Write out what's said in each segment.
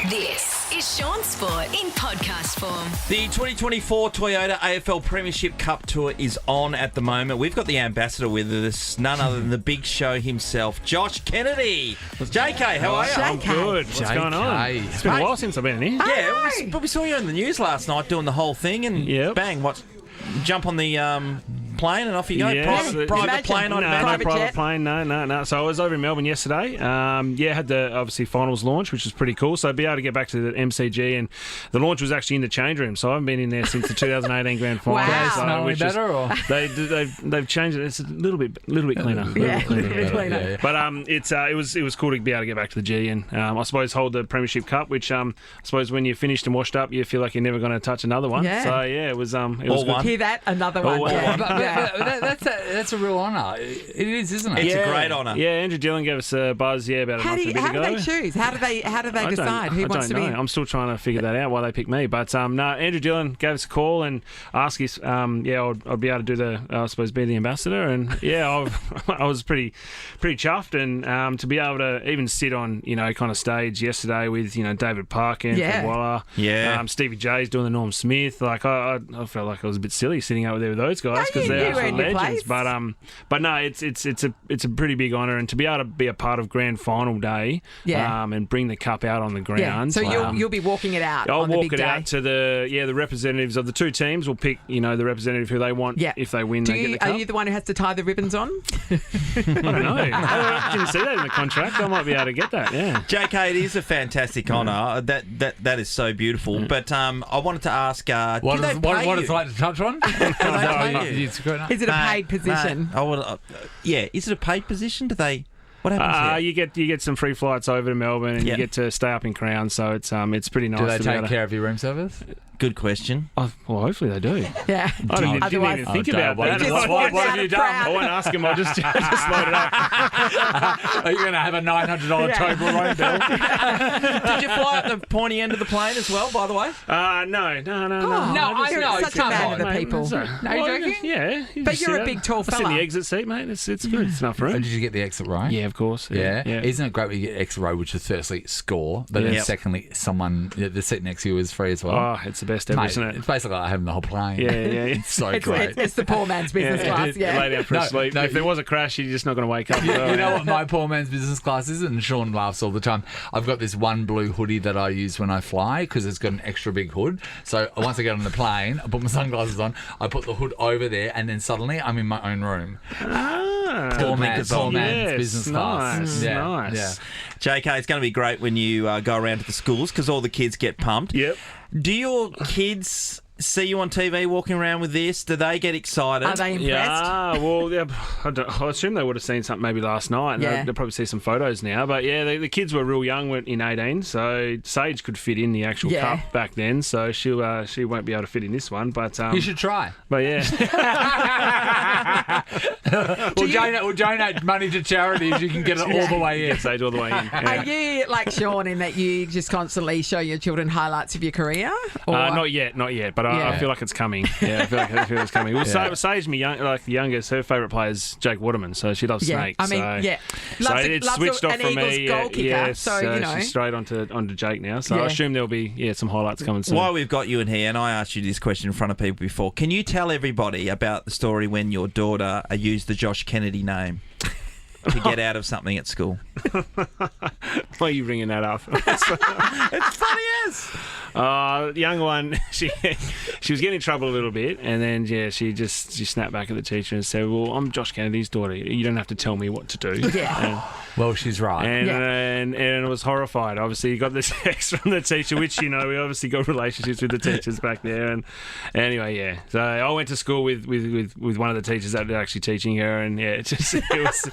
This is Shaun Sport in podcast form. The 2024 Toyota AFL Premiership Cup Tour is on at the moment. We've got the ambassador with us, none other than the big show himself, Josh Kennedy. JK, how are you? I'm good. What's going on? It's been a while since I've been in here. Yeah, we saw you on the news last night doing the whole thing, and bang, jump on the plane and off you go. Yes. Private plane, I imagine. Private plane, no. So I was over in Melbourne yesterday. Had the obviously finals launch, which was pretty cool. So be able to get back to the MCG, and the launch was actually in the change room. So I haven't been in there since the 2018 Grand Final. Wow. So, No better, or they've changed it. It's a little bit cleaner. cleaner. But it was cool to be able to get back to the G, and I suppose hold the Premiership Cup, which I suppose when you're finished and washed up, you feel like you're never going to touch another one. Yeah. So it was good. One. Hear that? Another one. But that's a real honour. It is, isn't it? It's a great honour. Yeah, Andrew Dillon gave us a buzz. About a month ago. How do they choose? How do they decide who wants to be? I'm still trying to figure that out. Why they picked me? But no, Andrew Dillon gave us a call and asked us. I'd be able to do be the ambassador, and I was pretty chuffed, and to be able to even sit on kind of stage yesterday with David Parkin, Fred Waller, Stevie J's doing the Norm Smith. Like I felt like I was a bit silly sitting over there with those guys because they're absolute legends. But no, it's a pretty big honour, and to be able to be a part of Grand Final day, and bring the cup out on the ground. So you'll be walking it out. I'll on the walk big it day. out to the representatives of the two teams. Will pick the representative who they want. Yeah. If they win, they get the cup. Are you the one who has to tie the ribbons on? I don't know. I didn't see that in the contract. I might be able to get that. Yeah. JK, it is a fantastic honour. That is so beautiful. But I wanted to ask, what it's like to touch on? Is it a paid position? Is it a paid position? Do they? What happens there? You get some free flights over to Melbourne, and you get to stay up in Crown. So it's pretty nice. Do they take care of your room service? Good question. Oh, well, hopefully they do. Yeah. I didn't even think about that. What have you done? I won't ask him. I'll just load it up. Are you going to have a $900 total room bill? Did you fly at the pointy end of the plane as well, by the way? No. I know. Such a man of the people. No, you joking? Yeah. But you're a big, tall fella. fella. In the exit seat, mate. It's good. It's enough room. Did you get the exit right? Yeah, of course. Yeah. Isn't it great when you get exit row, which is firstly score, but then secondly, the seat next to you is free as well? Oh, it's the best ever, isn't it? It's basically like having the whole plane. Yeah. It's so great. It's the poor man's business class. You lay down for a sleep. If there was a crash, you're just not going to wake up. You know what my poor man's business class is? And Shaun laughs all the time. I've got this one blue hoodie that I use when I fly because it's got an extra big hood. So once I get on the plane, I put my sunglasses on, I put the hood over there, and then suddenly I'm in my own room. Poor man's business class. Nice. Yeah. JK, it's going to be great when you go around to the schools because all the kids get pumped. Yep. Do your kids see you on TV walking around with this? Do they get excited? Are they impressed? Yeah, well, I assume they would have seen something maybe last night. And they'll probably see some photos now. But the kids were real young in 18, so Sage could fit in the actual cup back then. So she won't be able to fit in this one. But you should try. But yeah. We'll donate money to charities. You can get it all the way in. Get Sage all the way in. Are you like Shaun in that you just constantly show your children highlights of your career? Not yet. But I feel like it's coming. Yeah, I feel it's coming. Well, Sage, the youngest, her favourite player is Jake Waterman, so she loves snakes. I mean, it's switched off from me. Goal kicker, so she's straight onto Jake now. So I assume there'll be some highlights coming soon. While we've got you in here, and I asked you this question in front of people before, can you tell everybody about the story when your daughter used the Josh Kennedy name to get out of something at school? Why are you bringing that up? It's funny as. The young one, she was getting in trouble a little bit, and then she snapped back at the teacher and said, "Well, I'm Josh Kennedy's daughter. You don't have to tell me what to do." Yeah. Well, she's right. And I was horrified. Obviously, you got this text from the teacher, which we obviously got relationships with the teachers back there. And anyway, so I went to school with one of the teachers that was actually teaching her, and it was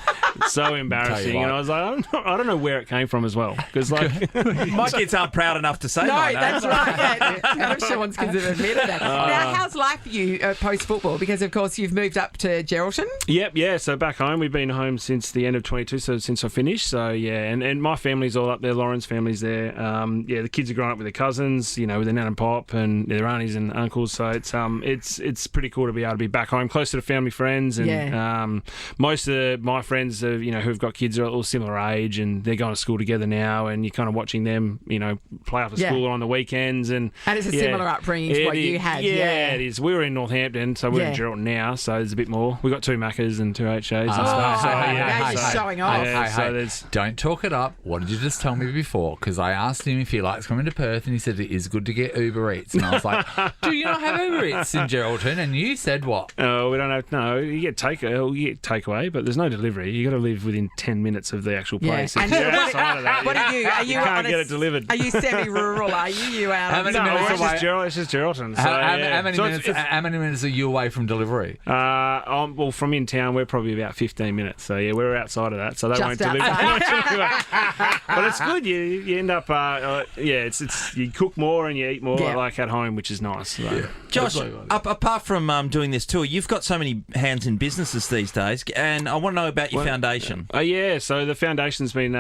so embarrassing. And I was like, I don't know where it came from as well, because my kids aren't proud enough to say no, my name. That's right. I'm sure one's considered admitted that. Now, how's life for you post-football? Because, of course, you've moved up to Geraldton. Yep, yeah. So back home, we've been home since the end of 22, so since I finished. So yeah, and my family's all up there. Lauren's family's there. The kids are growing up with their cousins, with their nan and pop and their aunties and uncles. So it's pretty cool to be able to be back home, closer to family, friends, and most of my friends are, who've got kids are all similar age, and they're going to school together now, and you're kind of watching them, play after school on the weekends, and it's a similar upbringing to what you had. Yeah, it is. We were in Northampton, so we're in Geraldton now, so there's a bit more. We've got 2 Maccas and 2 HAs and stuff. So, now you're showing off. Don't talk it up. What did you just tell me before? Because I asked him if he likes coming to Perth, and he said it is good to get Uber Eats. And I was like, do you not have Uber Eats in Geraldton? And you said what? Oh, we don't have. No, you get takeaway, but there's no delivery. You got to live within 10 minutes of the actual place. And you're outside of that. What are you? Are you can't get it delivered. Are you semi-rural? Are you? You out? How many minutes it's away? Just Geraldton. So, how many minutes are you away from delivery? Well, from in town, we're probably about 15 minutes. So yeah, we're outside of that. So they won't Just deliver. outside. But it's good. You end up. It's you cook more and you eat more like at home, which is nice. So. Josh, apart from doing this tour, you've got so many hands in businesses these days, and I want to know about your foundation. So the foundation's been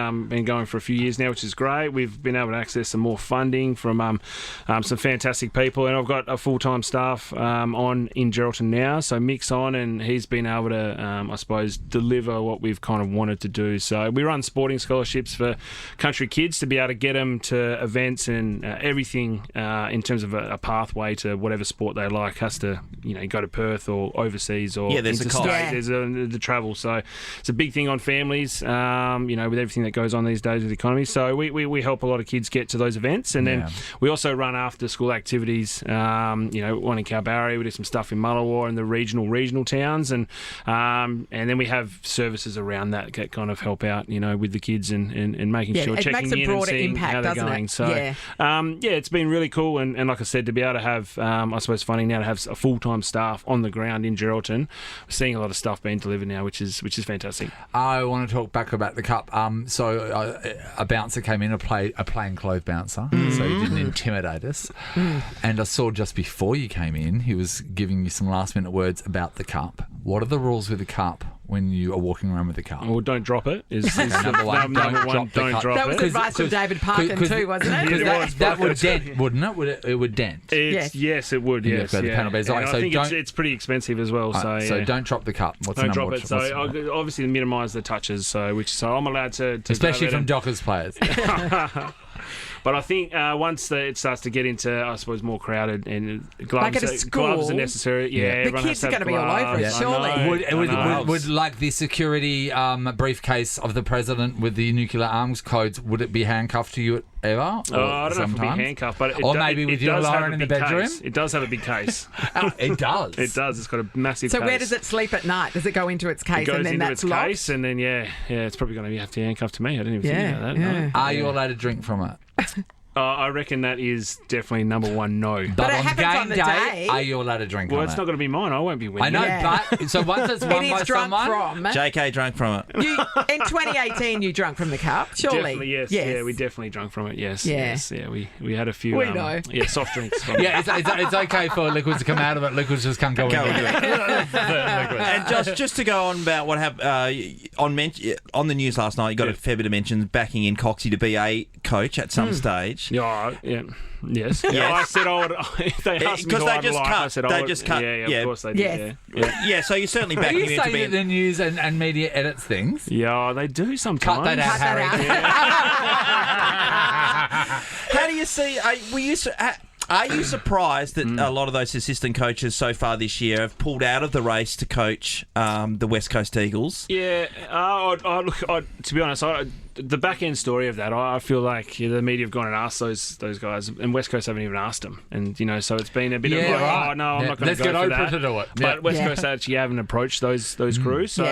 going for a few years now, which is great. We've been able to access some more funding from some fantastic people, and I've got a full-time staff in Geraldton now. So Mick's on, and he's been able to, deliver what we've kind of wanted to do. So we run sporting scholarships for country kids to be able to get them to events and everything in terms of a pathway to whatever sport they like. Has to go to Perth or overseas or there's interstate. a cost. There's the travel. So it's a big thing on families. With everything that goes on these days with the economy. So we help a lot of kids get to those events, and then we also run after school activities. One in Kalbarri, we do some stuff in Mullawa and the regional towns, and then we have services around that kind of help out, with the kids and making sure checking in and seeing how they're going. So it's been really cool, and like I said, to be able to have funding now to have a full-time staff on the ground in Geraldton. We're seeing a lot of stuff being delivered now, which is fantastic. I want to talk back about the cup. So a bouncer came in, a plainclothes bouncer, so he didn't intimidate us. And I saw just before you came in, he was giving you some last-minute words about the cup. What are the rules with the cup when you are walking around with the cup? Well, don't drop it. Number one, don't drop it. That was advice from David Parkin too, wasn't it? Because that would dent, wouldn't it? It would dent. Yes, it would. Yes, the panel bears. I think it's pretty expensive as well. So don't drop the cup. What's don't the number? Drop it. So obviously minimise the touches. So I'm allowed to especially from Dockers players. But I think once it starts to get into, I suppose, more crowded and gloves are necessary. Yeah, the kids are going to be all over it, surely. Would like the security briefcase of the president with the nuclear arms codes, would it be handcuffed to you ever? I don't know if it'll be handcuffed, but maybe with you alone in the bedroom. It does have a big case. It does. It does. It's got a massive case. So where does it sleep at night? Does it go into its case and then that's locked? Case, and then it's probably going to have to handcuff to me. I didn't even think about that. Yeah. No. Are you allowed to drink from it? I reckon that is definitely number one no. But it on happens game on the day. are you allowed to drink from it? Well, it's not going to be mine. I won't be winning. I know, but so once it's won by someone... JK drank from it. In 2018, you drank from the cup, surely? Definitely, yes. Yeah, we definitely drank from it, yes. Yeah. Yes, yeah, we had a few... We know. Yeah, soft drinks. From yeah, it's okay for liquids to come out of it. Liquids just can't go into it. And just to go on about what happened on the news last night, you got a fair bit of mentions backing in Coxie to be a coach at some stage. Yeah. Yes. Yeah, I said I would. If they asked me because they just cut. I said they just cut. Yeah, of course they did. Yeah. So you're certainly backing him to be. That the news and media edits things? Yeah, they do sometimes. Cut that out, Harry. How do you see? Are you surprised that a lot of those assistant coaches so far this year have pulled out of the race to coach the West Coast Eagles? Yeah. To be honest, the back end story of that, I feel like the media have gone and asked those guys, and West Coast haven't even asked them. And so it's been a bit of like, I'm not going to go for that. Let's get Oprah to do it. But West Coast actually haven't approached those crews. So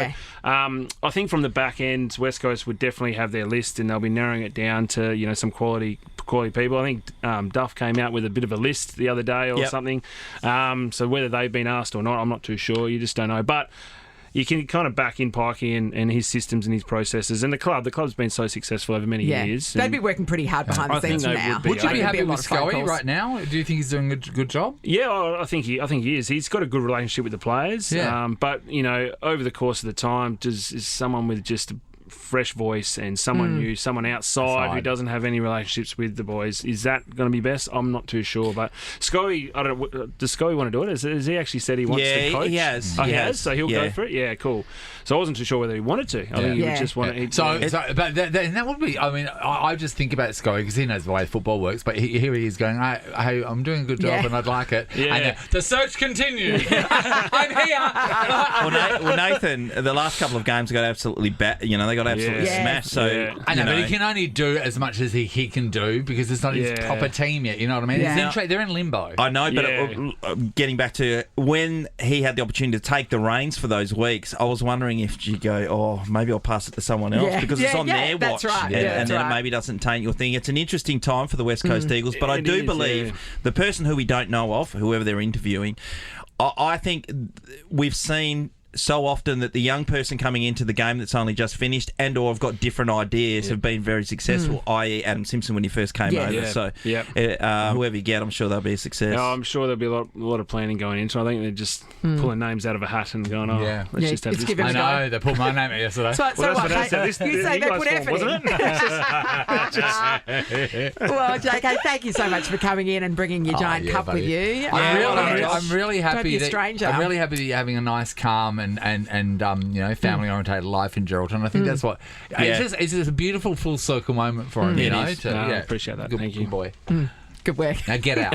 I think from the back end, West Coast would definitely have their list, and they'll be narrowing it down to some quality people. I think Duff came out with a bit of a list the other day or something. So whether they've been asked or not, I'm not too sure. You just don't know. But you can kind of back in Pikey and his systems and his processes. And the club's been so successful over many years. They'd be working pretty hard behind the scenes now. Would you be happy with Scully right now? Do you think he's doing a good job? Yeah, I think he is. He's got a good relationship with the players. Yeah. But over the course of the time, is someone with just fresh voice and someone new, someone outside who doesn't have any relationships with the boys. Is that going to be best? I'm not too sure. But Scully, I don't know, does Scully want to do it? Has he actually said he wants to coach? He has. Oh, he has? So he'll go for it? Yeah, cool. So I wasn't too sure whether he wanted to. I think he would just want to. But that would be, I mean, I just think about Scully because he knows the way football works, but here he is going, hey, I'm doing a good job and I'd like it. Yeah. And the search continues. I'm here. Well, Nathan, the last couple of games got absolutely they got absolutely smashed. So I know, but he can only do as much as he can do because it's not his proper team yet. You know what I mean? Yeah. They're in limbo. I know, but getting back to when he had the opportunity to take the reins for those weeks, I was wondering if you go, maybe I'll pass it to someone else because it's on their watch. That's right. And then it maybe doesn't taint your thing. It's an interesting time for the West Coast Eagles, but I do believe the person who we don't know of, whoever they're interviewing, I think we've seen so often that the young person coming into the game that's only just finished and or have got different ideas have been very successful, i.e. Adam Simpson when he first came over. Yeah. So whoever you get, I'm sure they'll be a success. No, I'm sure there'll be a lot of planning going into it. I think they're just pulling names out of a hat and going, let's just have this. I know, they pulled my name out yesterday. So what, you say they put effort in. wasn't it? Well, JK, thank you so much for coming in and bringing your giant cup with you. I'm really happy. Don't be a stranger. I'm really happy that you're having a nice, calm and family orientated life in Geraldton. I think that's what. It's just a beautiful full circle moment for him. I appreciate that. Thank you, good boy. Good work. Now get out.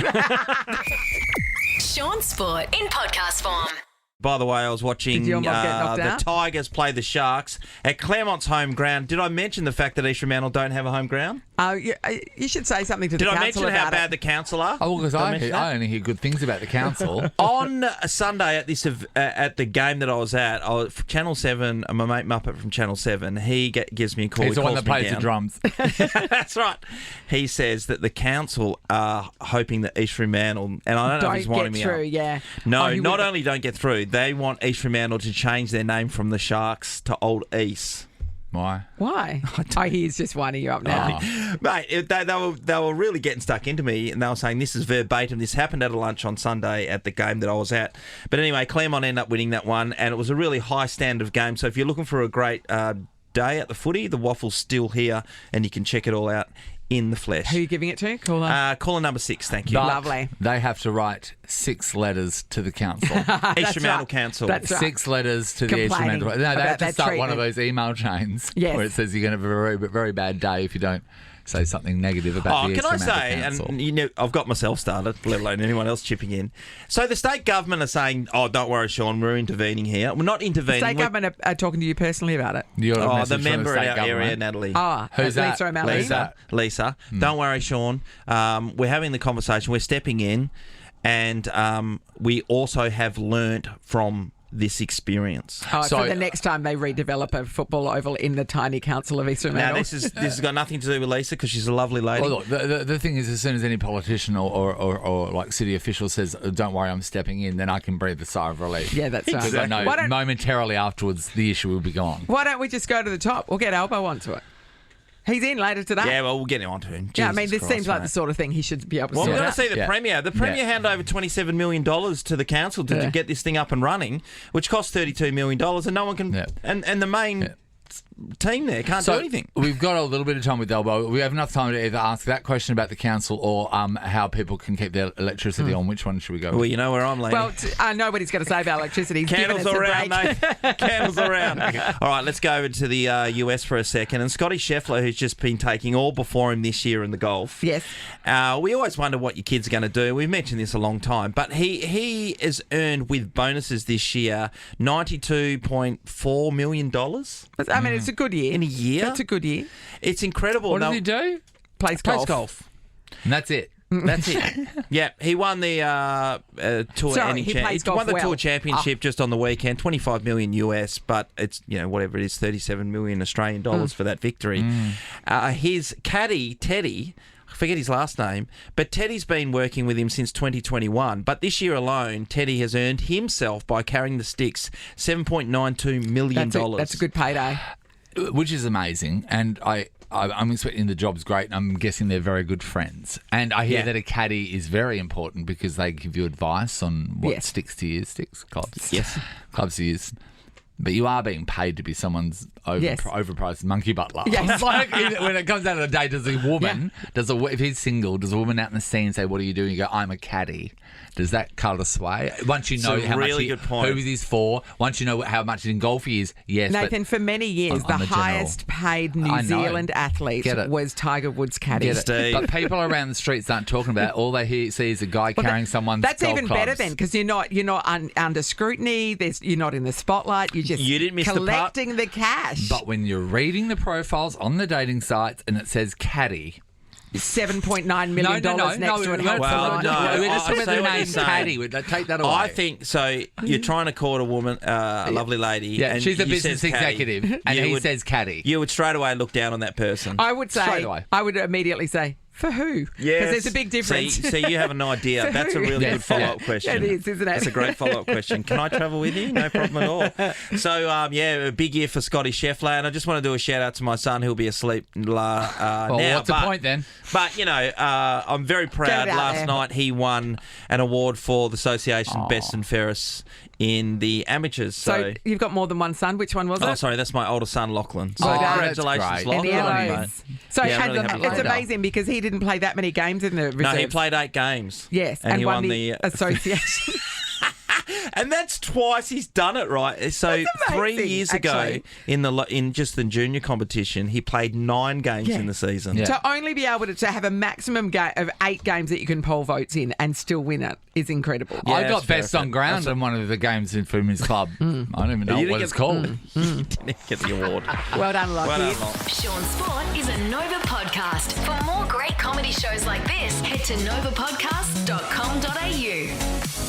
Shaun Sport in podcast form. By the way, I was watching Did your mum get knocked the out? Tigers play the Sharks at Claremont's home ground. Did I mention the fact that East Fremantle don't have a home ground? You should say something to the Did I council mention about how bad it. the council are? Oh, because I mention that? only hear good things about the council. On a Sunday at the game that I was at, Channel 7, my mate Muppet from Channel 7, he gives me a call. He's the one calls that me plays the down. drums. That's right. He says that the council are hoping that East Fremantle, and I don't know if he's winding me through, up. yeah. No, not only don't get through, they want East Fremantle to change their name from the Sharks to Old East. Why? Why? He's just winding you up now. Mate, they were really getting stuck into me, and they were saying this is verbatim. This happened at a lunch on Sunday at the game that I was at. But anyway, Claremont ended up winning that one, and it was a really high standard of game. So if you're looking for a great day at the footy, the waffle's still here, and you can check it all out in the flesh. Who are you giving it to? Caller? Caller number 6, thank you. But Lovely. They have to write 6 letters to the council. East Fremantle right. Council. That's right. 6 letters to the East Complaining Fremantle. No, they about have to that start one of treatment. those email chains Yes. where it says you're going to have a very, very bad day if you don't say something negative about the East can I Fremantle say, Council. and I've got myself started, let alone anyone else chipping in. So the state government are saying, don't worry, Shaun, we're intervening here. We're not intervening. State government are talking to you personally about it. You got a message the from member state in our area, government. Natalie. Who's that? Lisa O'Malley. Lisa. Don't worry, Shaun. We're having the conversation. We're stepping in, and we also have learnt from this experience. So the next time they redevelop a football oval in the tiny council of East Fremantle. Now, this has got nothing to do with Lisa because she's a lovely lady. Well, look, the thing is, as soon as any politician or like city official says, "Don't worry, I'm stepping in," then I can breathe a sigh of relief. Yeah, that's right. Because I know Why don't- momentarily afterwards the issue will be gone. Why don't we just go to the top? We'll get Albo onto it. He's in later today. Yeah, well, we'll get him onto him. Yeah, I mean, Jesus this seems Christ, like mate. the sort of thing he should be able to Well, sort we're going out. to see the Yeah. Premier. The Premier handed over $27 million to the council to get this thing up and running, which cost $32 million, and no one can. Yeah. And the main team there can't do anything. We've got a little bit of time with Elbow. We have enough time to either ask that question about the council or how people can keep their electricity on. Which one should we go Well, with? you know where I'm leaning. Well, nobody's going to save our electricity. He's given Candles us a around, break. mate. Candles around. All right, let's go over to the US for a second. And Scotty Scheffler, who's just been taking all before him this year in the golf. Yes. We always wonder what your kids are going to do. We've mentioned this a long time, but he has earned with bonuses this year $92.4 million I mean, it's a good year. in a year. It's a good year. It's incredible. What does he do? Plays Plays golf. golf. And that's it. That's it. Yeah, he won the tour. Sorry, he plays golf won the well. tour championship just on the weekend. 25 million US, but it's whatever it is, 37 million Australian dollars for that victory. His caddy Teddy. I forget his last name, but Teddy's been working with him since 2021. But this year alone, Teddy has earned himself by carrying the sticks $7.92 million. That's a good payday. Which is amazing, and I'm expecting the job's great, and I'm guessing they're very good friends. And I hear that a caddy is very important because they give you advice on what Yes. sticks to use, clubs. Yes. Clubs to use. But you are being paid to be someone's Yes. overpriced monkey butler. Yes. It's like, when it comes down to the day, does a woman, if he's single, does a woman out in the scene say, "What are you doing?" You go, "I'm a caddy." Does that colour sway? Once you know It's a how really much good point. who he's for, once you know how much in golf he is, yes. Nathan, for many years, the I'm a general. highest paid I New know. Zealand athlete Get it. was Tiger Woods' caddy. Get it. Steve. But people around the streets aren't talking about it. All they see is a guy carrying someone's That's golf even clubs. better then, because you're not under scrutiny. You're not in the spotlight. You're just You didn't miss the part. collecting the cash. But when you're reading the profiles on the dating sites and it says caddy, $7.9 million next to it. Well, no, we're just I talking about see the what name you're saying. caddy. We'd take that away. I think so. You're trying to court a woman, a lovely lady. Yeah, and she's a you business says caddy. executive, and You he would- says caddy. You would straight away look down on that person. I would Straight say, away. I would immediately say, for who? Because Yes. there's a big difference. See, you have an idea. For That's a who? really Yes. good follow-up Yeah. question. It is, isn't it? That's a great follow-up question. Can I travel with you? No problem at all. So, a big year for Scotty Scheffler, and I just want to do a shout-out to my son who'll be asleep now. What's the point then? But, I'm very proud. Get it out Last there. night he won an award for the Association Best and Fairest in the amateurs. So you've got more than one son. Which one was Oh, it? sorry, that's my older son, Lachlan. So Oh, that's congratulations, great. In the Lachlan. LOs. mate. So Yeah, I'm really happy it's for him. amazing because he didn't play that many games in the reserves. No, he played 8 games. Yes, and he won the association. And that's twice he's done it, right? So That's 3 amazing, years ago, actually. in just the junior competition, he played 9 games in the season. Yeah. To only be able to have a maximum of 8 games that you can poll votes in and still win it is incredible. Yeah, I got it's best fair, on ground in one of the games from his club. I don't even know You didn't what get- it's called. He didn't get the award. Well done, Lockie. Well done, Loch. Shaun Sport is a Nova podcast. For more great comedy shows like this, head to novapodcast.com.au.